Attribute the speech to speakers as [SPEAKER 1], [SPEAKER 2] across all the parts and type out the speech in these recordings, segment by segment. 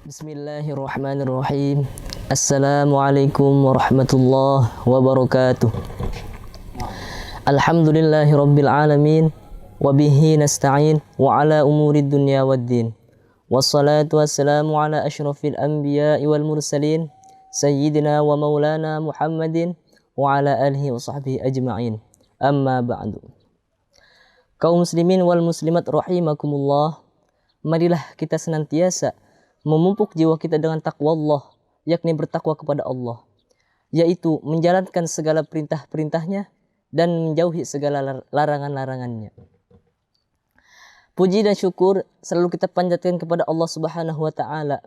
[SPEAKER 1] Bismillahirrahmanirrahim. Assalamualaikum warahmatullahi wabarakatuh. Alhamdulillahi rabbil alamin. Wabihi nasta'in wa ala umurid dunya waddin. Wassalatu wassalamu ala ashrafil anbiya'i wal mursalin Sayyidina wa maulana Muhammadin wa ala alihi wa sahbihi ajma'in. Amma ba'du. Kaum muslimin wal muslimat rahimakumullah, marilah kita senantiasa memupuk jiwa kita dengan takwa Allah, yakni bertakwa kepada Allah, yaitu menjalankan segala perintah-perintahnya dan menjauhi segala larangan-larangannya. Puji dan syukur selalu kita panjatkan kepada Allah Subhanahu wa taala,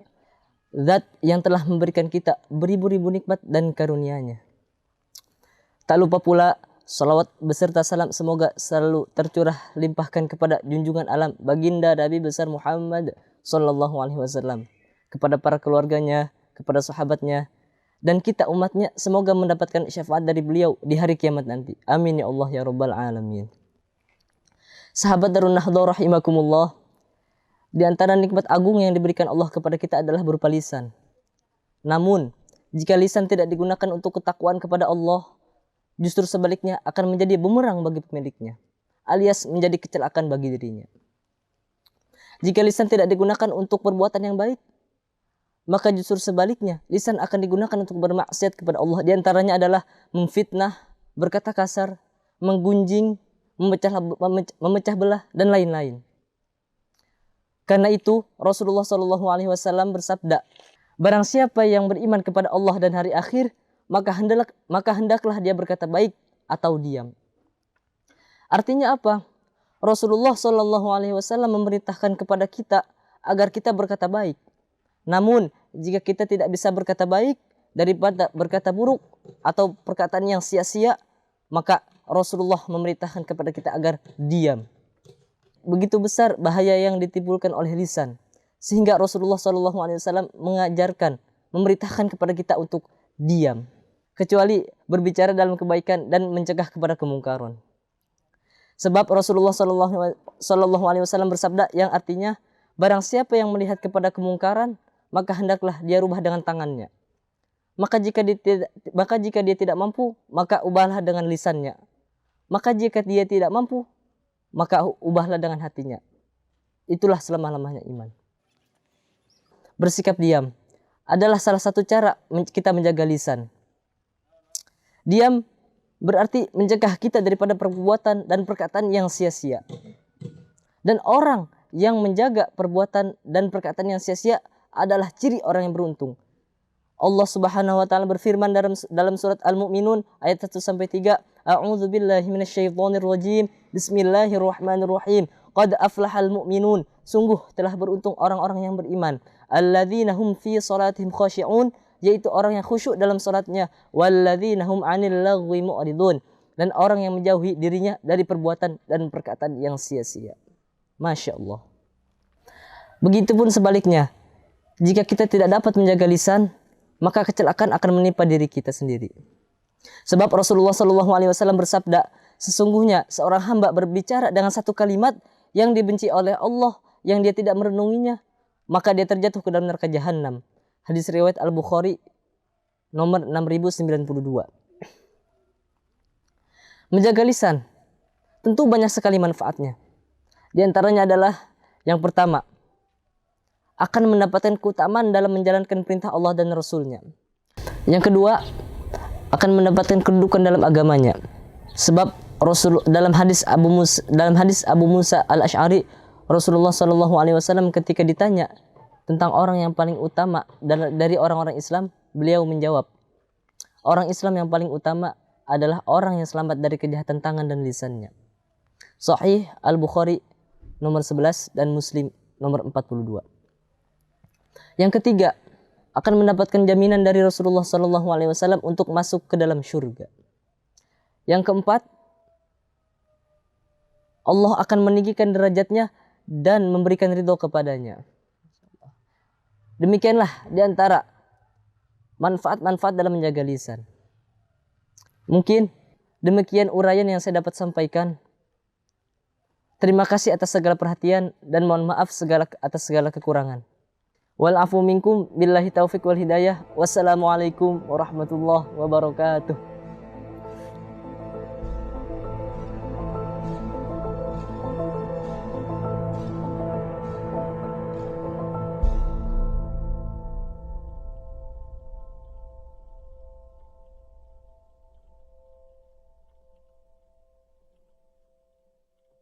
[SPEAKER 1] Zat yang telah memberikan kita beribu-ribu nikmat dan karunia-Nya. Tak lupa pula salawat beserta salam semoga selalu tercurah limpahkan kepada junjungan alam baginda Nabi besar Muhammad sallallahu alaihi wasallam, kepada para keluarganya, kepada sahabatnya, dan kita umatnya semoga mendapatkan syafaat dari beliau di hari kiamat nanti. Amin ya Allah ya rabbal alamin. Sahabat Darun Nahdhah rahimakumullah, di antara nikmat agung yang diberikan Allah kepada kita adalah berupa lisan. Namun, jika lisan tidak digunakan untuk ketakwaan kepada Allah, justru sebaliknya akan menjadi bumerang bagi pemiliknya, alias menjadi kecelakaan bagi dirinya. Jika lisan tidak digunakan untuk perbuatan yang baik, maka justru sebaliknya lisan akan digunakan untuk bermaksiat kepada Allah. Di antaranya adalah memfitnah, berkata kasar, menggunjing, memecah belah, dan lain-lain. Karena itu Rasulullah SAW bersabda, barang siapa yang beriman kepada Allah dan hari akhir, maka hendaklah dia berkata baik atau diam. Artinya apa? Rasulullah SAW memerintahkan kepada kita agar kita berkata baik. Namun, jika kita tidak bisa berkata baik daripada berkata buruk atau perkataan yang sia-sia, maka Rasulullah memerintahkan kepada kita agar diam. Begitu besar bahaya yang ditimbulkan oleh lisan, sehingga Rasulullah SAW mengajarkan, memerintahkan kepada kita untuk diam, kecuali berbicara dalam kebaikan dan mencegah kepada kemungkaran. Sebab Rasulullah SAW bersabda yang artinya, barang siapa yang melihat kepada kemungkaran, maka hendaklah dia rubah dengan tangannya. Maka jika dia tidak mampu, maka ubahlah dengan lisannya. Maka jika dia tidak mampu, maka ubahlah dengan hatinya. Itulah selemah-lemahnya iman. Bersikap diam adalah salah satu cara kita menjaga lisan. Diam berarti mencegah kita daripada perbuatan dan perkataan yang sia-sia. Dan orang yang menjaga perbuatan dan perkataan yang sia-sia adalah ciri orang yang beruntung. Allah Subhanahu wa taala berfirman dalam surat Al-Mu'minun ayat 1 sampai 3, A'udzu billahi minasyaitonir rajim. Bismillahirrahmanirrahim. Qad aflahal mu'minun. Sungguh telah beruntung orang-orang yang beriman. Alladzina hum fi salatihim khashi'un, yaitu orang yang khusyuk dalam salatnya. Walladzina hum 'anil laghwi mu'ridun, dan orang yang menjauhi dirinya dari perbuatan dan perkataan yang sia-sia. Masya Allah. Begitupun sebaliknya, jika kita tidak dapat menjaga lisan, maka kecelakaan akan menimpa diri kita sendiri. Sebab Rasulullah SAW bersabda, sesungguhnya seorang hamba berbicara dengan satu kalimat yang dibenci oleh Allah, yang dia tidak merenunginya, maka dia terjatuh ke dalam neraka jahanam. Hadis riwayat Al-Bukhari nomor 6092. Menjaga lisan tentu banyak sekali manfaatnya. Di antaranya adalah yang pertama, akan mendapatkan keutamaan dalam menjalankan perintah Allah dan Rasul-Nya. Yang kedua, akan mendapatkan kedudukan dalam agamanya. Sebab dalam hadis Abu Musa Al-Asy'ari, Rasulullah SAW ketika ditanya tentang orang yang paling utama dari orang-orang Islam, beliau menjawab, orang Islam yang paling utama adalah orang yang selamat dari kejahatan tangan dan lisannya. Sahih Al-Bukhari nomor 11 dan Muslim nomor 42. Yang ketiga, akan mendapatkan jaminan dari Rasulullah SAW untuk masuk ke dalam syurga. Yang keempat, Allah akan meninggikan derajatnya dan memberikan ridho kepadanya. Demikianlah di antara manfaat-manfaat dalam menjaga lisan. Mungkin demikian uraian yang saya dapat sampaikan. Terima kasih atas segala perhatian dan mohon maaf atas segala kekurangan. Wal afu minkum billahi taufik wal hidayah. Wassalamualaikum warahmatullahi wabarakatuh.